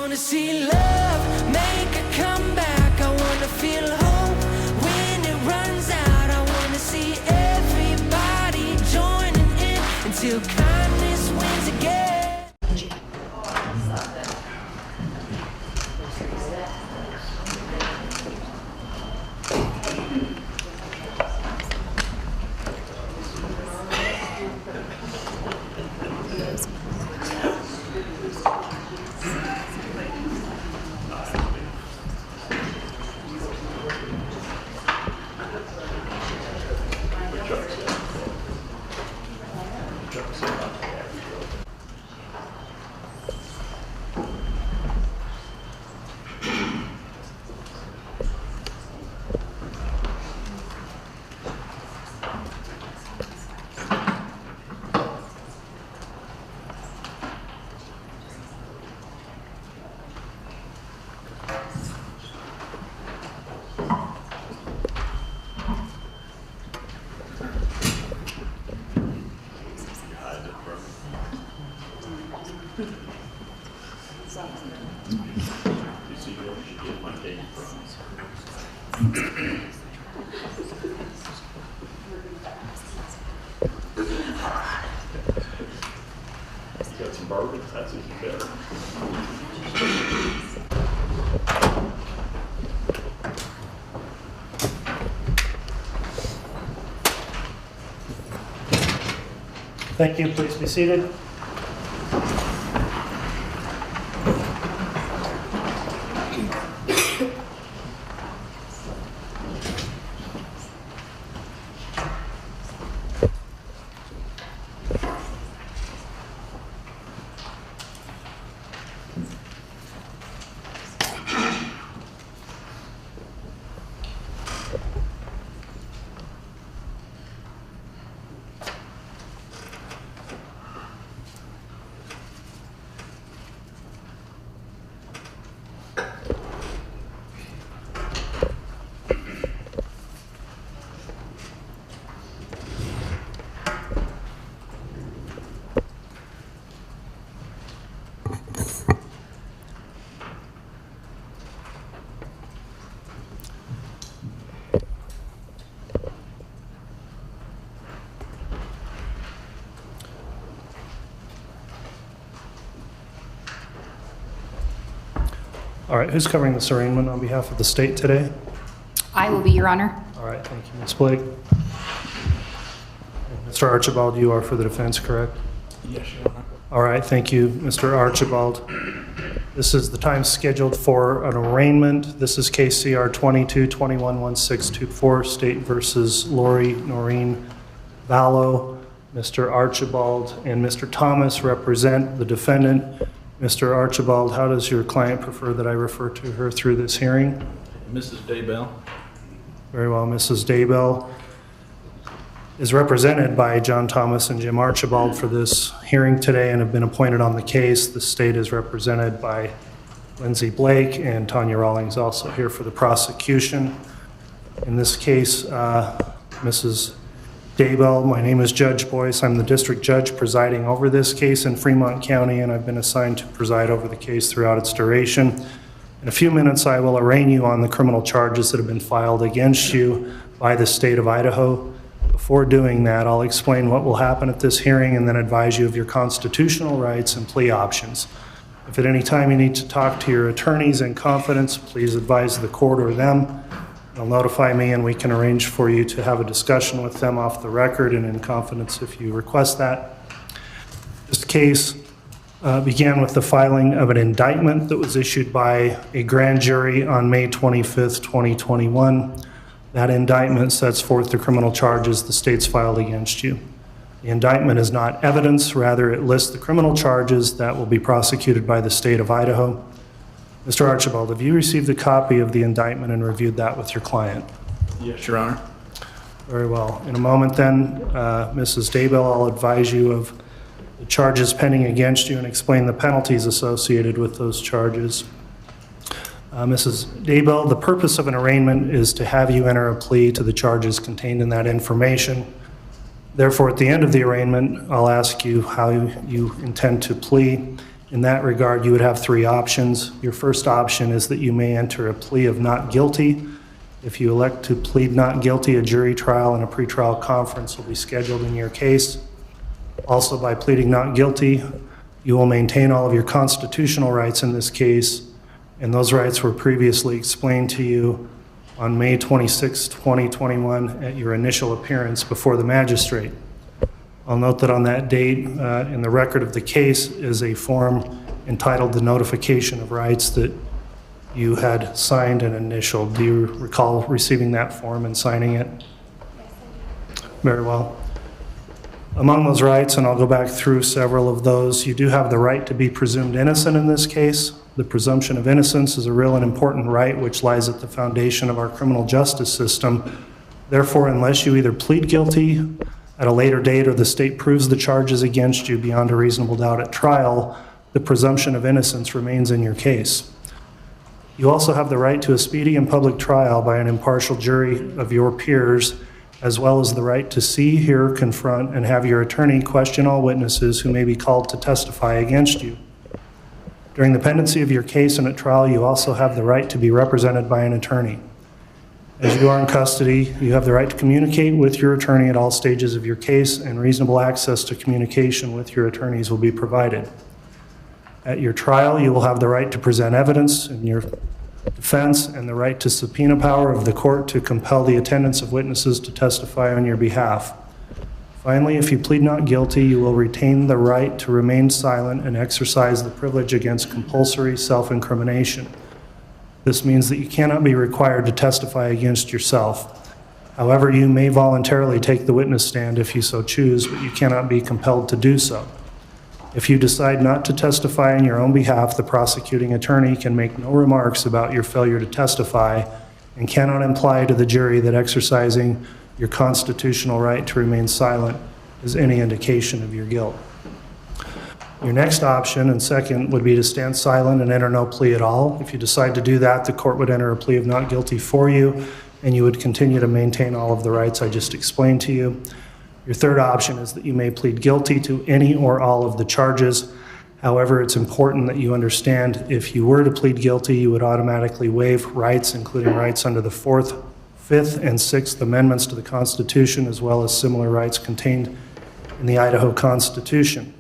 wanna see love make a comeback. I wanna feel hope when it runs out. I wanna see everybody joining in until kindness wins again. Got some bourbon, that's even better. Thank you. Please be seated. All right, who's covering this arraignment on behalf of the state today? I will be, Your Honor. All right, thank you, Ms. Blake. Mr. Archibald, you are for the defense, correct? Yes, Your Honor. All right, thank you, Mr. Archibald. This is the time scheduled for an arraignment. This is case CR 22-211624, State versus Lori Noreen Vallow. Mr. Archibald and Mr. Thomas represent the defendant. Mr. Archibald, how does your client prefer that I refer to her through this hearing? Mrs. Daybell. Very well, Mrs. Daybell is represented by John Thomas and Jim Archibald for this hearing today and have been appointed on the case. The state is represented by Lindsay Blake, and Tanya Rawlings also here for the prosecution. In this case, Mrs. Daybell, my name is Judge Boyce. I'm the district judge presiding over this case in Fremont County, and I've been assigned to preside over the case throughout its duration. In a few minutes, I will arraign you on the criminal charges that have been filed against you by the state of Idaho. Before doing that, I'll explain what will happen at this hearing and then advise you of your constitutional rights and plea options. If at any time you need to talk to your attorneys in confidence, please advise the court or them. They'll notify me and we can arrange for you to have a discussion with them off the record and in confidence if you request that. This case began with the filing of an indictment that was issued by a grand jury on May 25th, 2021. That indictment sets forth the criminal charges the state's filed against you. The indictment is not evidence, rather it lists the criminal charges that will be prosecuted by the state of Idaho. Mr. Archibald, have you received a copy of the indictment and reviewed that with your client? Yes, Your Honor. Very well. In a moment then, Mrs. Daybell, I'll advise you of the charges pending against you and explain the penalties associated with those charges. Mrs. Daybell, the purpose of an arraignment is to have you enter a plea to the charges contained in that information. Therefore, at the end of the arraignment, I'll ask you how you intend to plea. In that regard, you would have three options. Your first option is that you may enter a plea of not guilty. If you elect to plead not guilty, a jury trial and a pretrial conference will be scheduled in your case. Also, by pleading not guilty, you will maintain all of your constitutional rights in this case, and those rights were previously explained to you on May 26, 2021 at your initial appearance before the magistrate. I'll note that on that date, in the record of the case, is a form entitled the Notification of Rights that you had signed and initialed. Do you recall receiving that form and signing it? Very well. Among those rights, and I'll go back through several of those, you do have the right to be presumed innocent in this case. The presumption of innocence is a real and important right which lies at the foundation of our criminal justice system. Therefore, unless you either plead guilty at a later date or the state proves the charges against you beyond a reasonable doubt at trial, the presumption of innocence remains in your case. You also have the right to a speedy and public trial by an impartial jury of your peers, as well as the right to see, hear, confront, and have your attorney question all witnesses who may be called to testify against you. During the pendency of your case and at trial, you also have the right to be represented by an attorney. As you are in custody, you have the right to communicate with your attorney at all stages of your case, and reasonable access to communication with your attorneys will be provided. At your trial, you will have the right to present evidence in your defense and the right to subpoena power of the court to compel the attendance of witnesses to testify on your behalf. Finally, if you plead not guilty, you will retain the right to remain silent and exercise the privilege against compulsory self-incrimination. This means that you cannot be required to testify against yourself. However, you may voluntarily take the witness stand if you so choose, but you cannot be compelled to do so. If you decide not to testify on your own behalf, the prosecuting attorney can make no remarks about your failure to testify and cannot imply to the jury that exercising your constitutional right to remain silent is any indication of your guilt. Your next option, and second, would be to stand silent and enter no plea at all. If you decide to do that, the court would enter a plea of not guilty for you, and you would continue to maintain all of the rights I just explained to you. Your third option is that you may plead guilty to any or all of the charges. However, it's important that you understand if you were to plead guilty, you would automatically waive rights, including rights under the 4th, 5th, and 6th Amendments to the Constitution, as well as similar rights contained in the Idaho Constitution.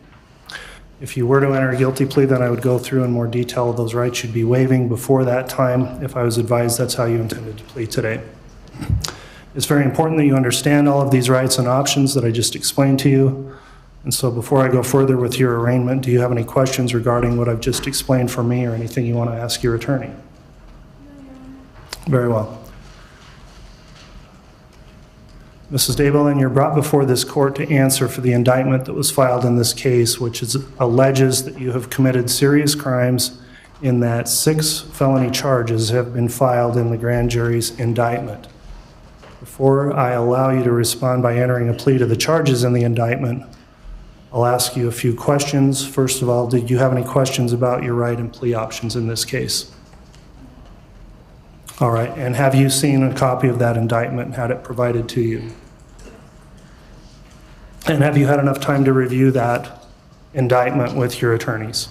If you were to enter a guilty plea, then I would go through in more detail those rights you'd be waiving before that time if I was advised that's how you intended to plead today. It's very important that you understand all of these rights and options that I just explained to you. And so before I go further with your arraignment, do you have any questions regarding what I've just explained for me or anything you want to ask your attorney? Very well. Mrs. Daybell, you're brought before this court to answer for the indictment that was filed in this case, which alleges that you have committed serious crimes in that 6 felony charges have been filed in the grand jury's indictment. Before I allow you to respond by entering a plea to the charges in the indictment, I'll ask you a few questions. First of all, did you have any questions about your right and plea options in this case? All right, and have you seen a copy of that indictment and had it provided to you? And have you had enough time to review that indictment with your attorneys?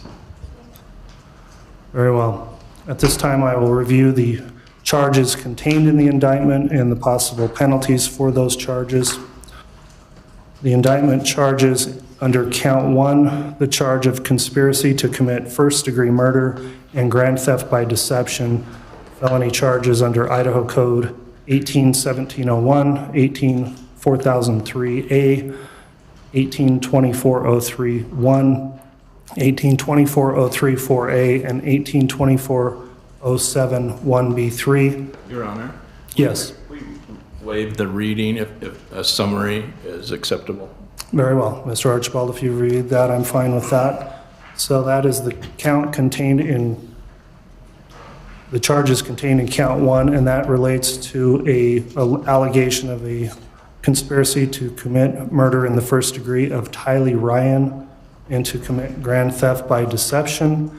Very well. At this time, I will review the charges contained in the indictment and the possible penalties for those charges. The indictment charges under count 1 the charge of conspiracy to commit first-degree murder and grand theft by deception, felony charges under Idaho Code 18-1701, 18-4003A, 18-2403-1, 18-2403-4A, and 18-2407-1B3. Your Honor? Yes. We waive the reading if a summary is acceptable. Very well. Mr. Archibald, if you read that, I'm fine with that. So that is the count contained in the charges contained in count 1, and that relates to a allegation of a conspiracy to commit murder in the first degree of Tylee Ryan and to commit grand theft by deception.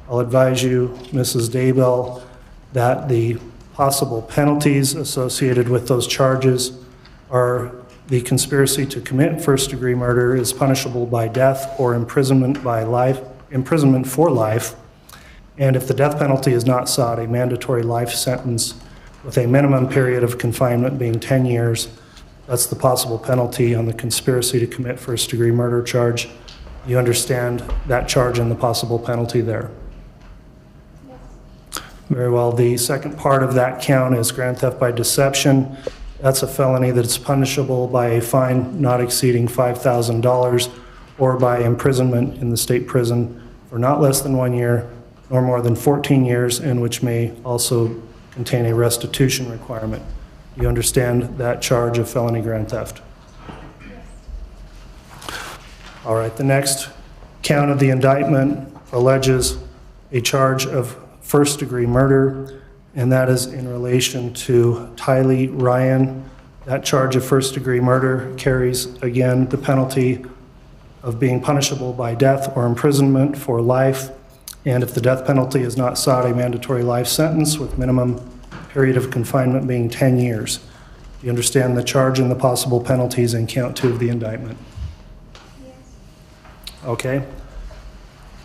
I'll advise you, Mrs. Daybell, that the possible penalties associated with those charges are the conspiracy to commit first-degree murder is punishable by death or imprisonment by life imprisonment for life, and if the death penalty is not sought, a mandatory life sentence with a minimum period of confinement being 10 years. That's the possible penalty on the conspiracy to commit first-degree murder charge. You understand that charge and the possible penalty there? Very well. The second part of that count is grand theft by deception. That's a felony that's punishable by a fine not exceeding $5,000 or by imprisonment in the state prison for not less than 1 year nor more than 14 years, and which may also contain a restitution requirement. You understand that charge of felony grand theft? All right, the next count of the indictment alleges a charge of first-degree murder, and that is in relation to Tylee Ryan. That charge of first-degree murder carries, again, the penalty of being punishable by death or imprisonment for life, and if the death penalty is not sought, a mandatory life sentence with minimum period of confinement being 10 years. Do you understand the charge and the possible penalties in count 2 of the indictment? Yes. Okay.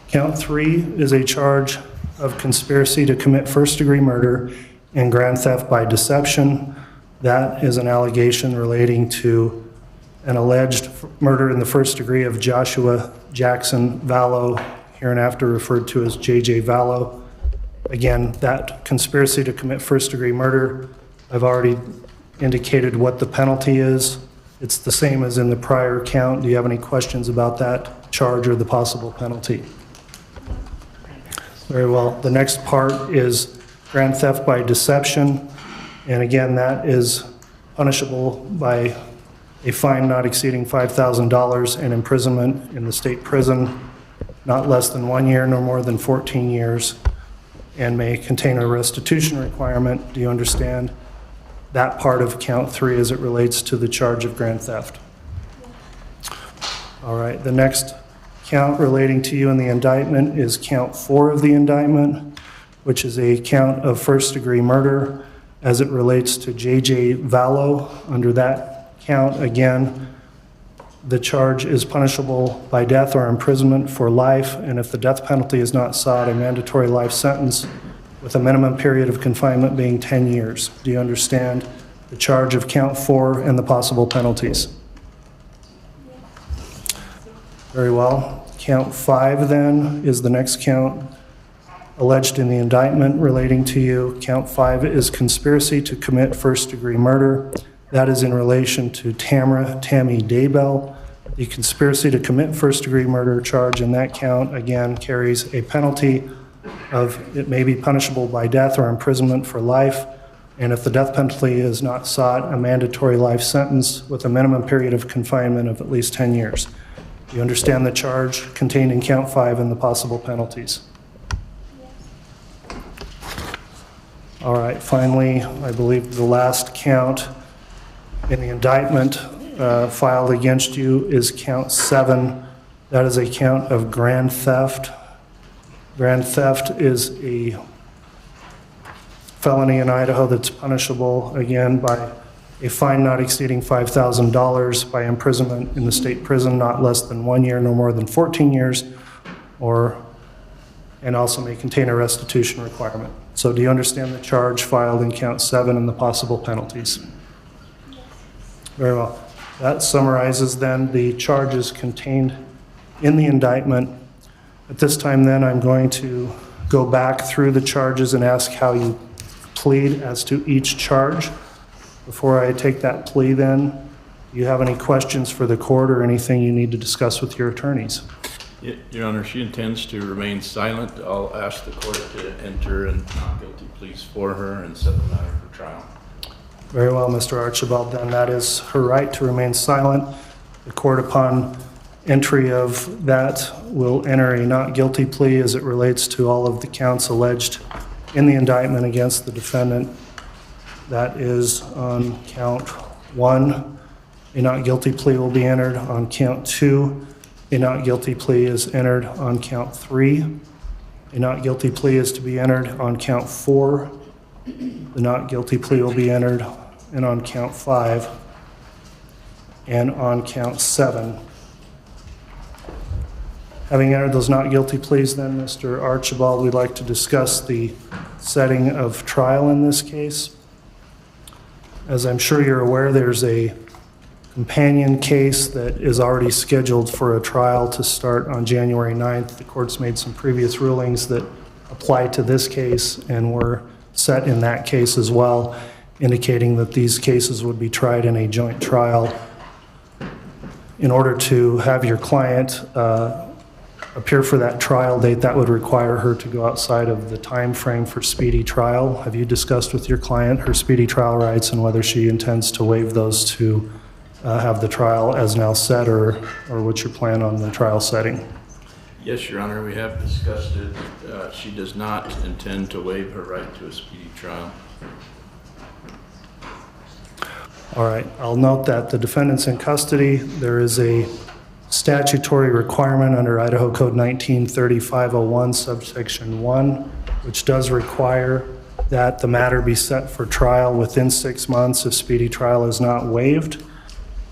Count 3 is a charge of conspiracy to commit first-degree murder and grand theft by deception. That is an allegation relating to an alleged murder in the first degree of Joshua Jackson Vallow, hereinafter referred to as J.J. Vallow. Again, that conspiracy to commit first-degree murder, I've already indicated what the penalty is. It's the same as in the prior count. Do you have any questions about that charge or the possible penalty? Very well. The next part is grand theft by deception. And again, that is punishable by a fine not exceeding $5,000 and imprisonment in the state prison, not less than 1 year nor more than 14 years, and may contain a restitution requirement. Do you understand that part of count 3 as it relates to the charge of grand theft? All right, the next count relating to you in the indictment is count 4 of the indictment, which is a count of first-degree murder as it relates to J.J. Vallow. Under that count, again, the charge is punishable by death or imprisonment for life, and if the death penalty is not sought, a mandatory life sentence with a minimum period of confinement being 10 years. Do you understand the charge of count 4 and the possible penalties? Very well. Count 5 then is the next count alleged in the indictment relating to you. Count 5 is conspiracy to commit first-degree murder. That is in relation to Tammy Daybell. The conspiracy to commit first-degree murder charge in that count, again, carries a penalty of it may be punishable by death or imprisonment for life, and if the death penalty is not sought, a mandatory life sentence with a minimum period of confinement of at least 10 years. Do you understand the charge contained in count 5 and the possible penalties? All right, finally, I believe the last count in the indictment filed against you is count 7. That is a count of grand theft. Grand theft is a felony in Idaho that's punishable, again, by a fine not exceeding $5,000, by imprisonment in the state prison not less than 1 year, no more than 14 years, and also may contain a restitution requirement. So do you understand the charge filed in count 7 and the possible penalties? Very well. That summarizes then the charges contained in the indictment. At this time then, I'm going to go back through the charges and ask how you plead as to each charge. Before I take that plea then, do you have any questions for the court or anything you need to discuss with your attorneys? Your Honor, she intends to remain silent. I'll ask the court to enter and not guilty pleas for her and set the matter for trial. Very well, Mr. Archibald, then that is her right to remain silent. The court, upon entry of that, will enter a not guilty plea as it relates to all of the counts alleged in the indictment against the defendant. That is on count 1. A not guilty plea will be entered on count 2. A not guilty plea is entered on count 3. A not guilty plea is to be entered on count 4. The not guilty plea will be entered and on count 5 and on count 7. Having entered those not guilty pleas then, Mr. Archibald, we'd like to discuss the setting of trial in this case. As I'm sure you're aware, there's a companion case that is already scheduled for a trial to start on January 9th. The court's made some previous rulings that apply to this case and were set in that case as well, indicating that these cases would be tried in a joint trial. In order to have your client appear for that trial date, that would require her to go outside of the time frame for speedy trial. Have you discussed with your client her speedy trial rights and whether she intends to waive those to have the trial as now set, or what's your plan on the trial setting? Yes, Your Honor, we have discussed it. She does not intend to waive her right to a speedy trial. All right, I'll note that the defendant's in custody. There is a statutory requirement under Idaho Code 193501, subsection 1, which does require that the matter be set for trial within 6 months if speedy trial is not waived.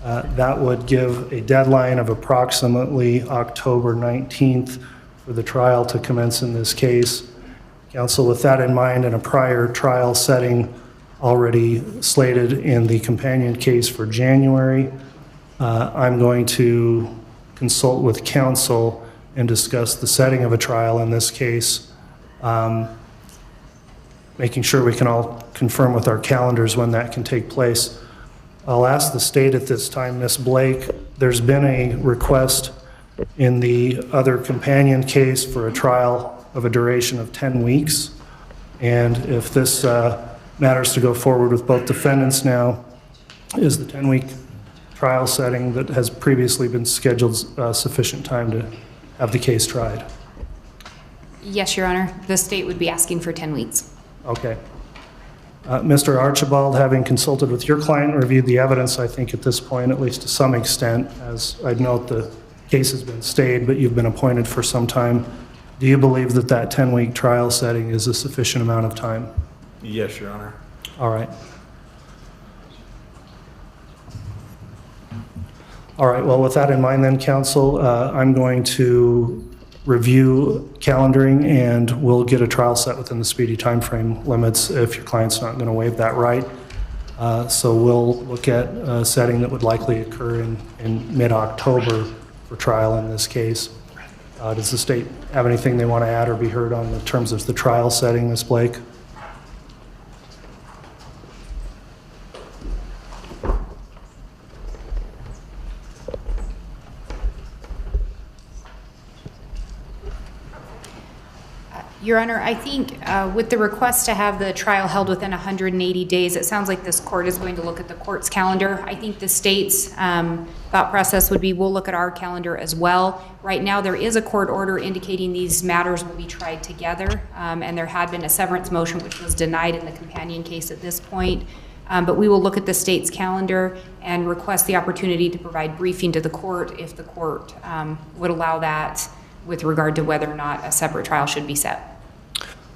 That would give a deadline of approximately October 19th for the trial to commence in this case. Counsel, with that in mind, in a prior trial setting already slated in the companion case for January, I'm going to consult with counsel and discuss the setting of a trial in this case, making sure we can all confirm with our calendars when that can take place. I'll ask the state at this time, Ms. Blake, there's been a request in the other companion case for a trial of a duration of 10 weeks. And if this matters to go forward with both defendants now, is the 10-week trial setting that has previously been scheduled sufficient time to have the case tried? Yes, Your Honor. The state would be asking for 10 weeks. Okay. Mr. Archibald, having consulted with your client and reviewed the evidence, I think at this point, at least to some extent, as I'd note the case has been stayed, but you've been appointed for some time, do you believe that that 10-week trial setting is a sufficient amount of time? Yes, Your Honor. All right. All right, well, with that in mind then, counsel, I'm going to review calendaring and we'll get a trial set within the speedy time frame limits if your client's not going to waive that right. So we'll look at a setting that would likely occur in mid-October for trial in this case. Does the state have anything they want to add or be heard on in terms of the trial setting, Ms. Blake? Your Honor, I think with the request to have the trial held within 180 days, it sounds like this court is going to look at the court's calendar. I think the state's thought process would be we'll look at our calendar as well. Right now, there is a court order indicating these matters will be tried together, and there had been a severance motion which was denied in the companion case at this point. But we will look at the state's calendar and request the opportunity to provide briefing to the court if the court would allow that with regard to whether or not a separate trial should be set.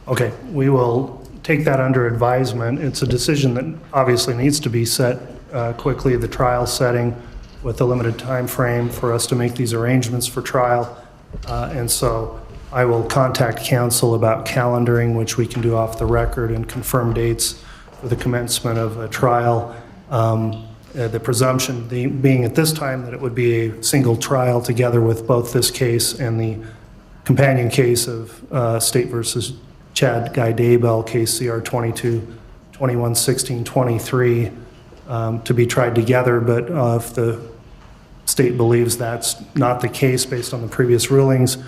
Okay, we will take that under advisement. It's a decision that obviously needs to be set quickly, the trial setting with a limited time frame for us to make these arrangements for trial. And so I will contact counsel about calendaring, which we can do off the record, and confirm dates for the commencement of a trial. The presumption being at this time that it would be a single trial together with both this case and the companion case of State versus Chad Guy Daybell, case CR 22-21-16-23, to be tried together. But if the state believes that's not the case based on the previous rulings,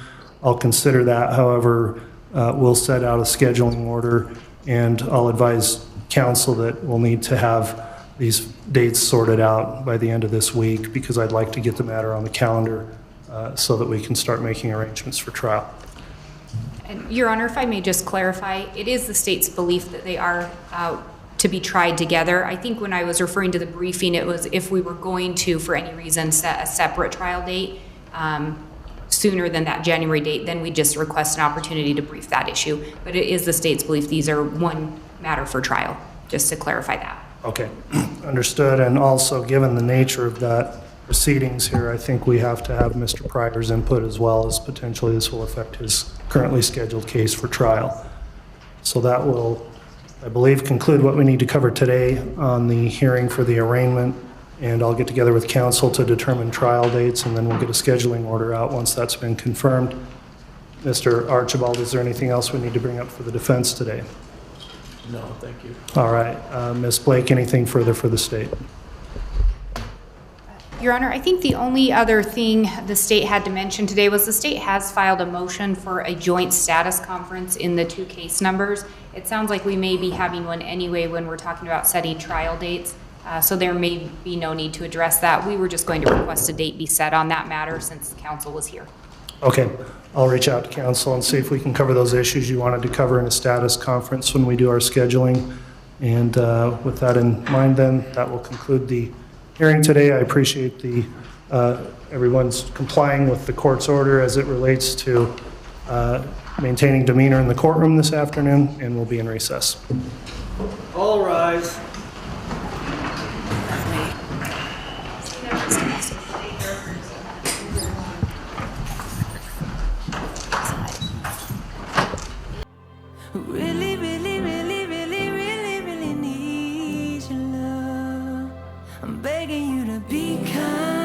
I'll consider that. However, we'll set out a scheduling order, and I'll advise counsel that we'll need to have these dates sorted out by the end of this week, because I'd like to get the matter on the calendar so that we can start making arrangements for trial. And Your Honor, if I may just clarify, it is the state's belief that they are to be tried together. I think when I was referring to the briefing, it was if we were going to, for any reason, set a separate trial date sooner than that January date, then we just request an opportunity to brief that issue. But it is the state's belief these are one matter for trial, just to clarify that. Okay, understood. And also, given the nature of that proceedings here, I think we have to have Mr. Pryor's input as well, as potentially this will affect his currently scheduled case for trial. So that will, I believe, conclude what we need to cover today on the hearing for the arraignment, and I'll get together with counsel to determine trial dates, and then we'll get a scheduling order out once that's been confirmed. Mr. Archibald, is there anything else we need to bring up for the defense today? No, thank you. All right. Ms. Blake, anything further for the state? Your Honor, I think the only other thing the state had to mention today was the state has filed a motion for a joint status conference in the 2 case numbers. It sounds like we may be having one anyway when we're talking about setting trial dates, so there may be no need to address that. We were just going to request a date be set on that matter since counsel was here. Okay. I'll reach out to counsel and see if we can cover those issues you wanted to cover in a status conference when we do our scheduling. And with that in mind, then, that will conclude the hearing today. I appreciate the everyone's complying with the court's order as it relates to maintaining demeanor in the courtroom this afternoon, and we'll be in recess. All rise. Really, really, really, really, really, really need your love. I'm begging you to be kind.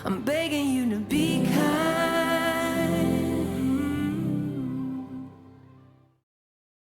I'm begging you to be kind.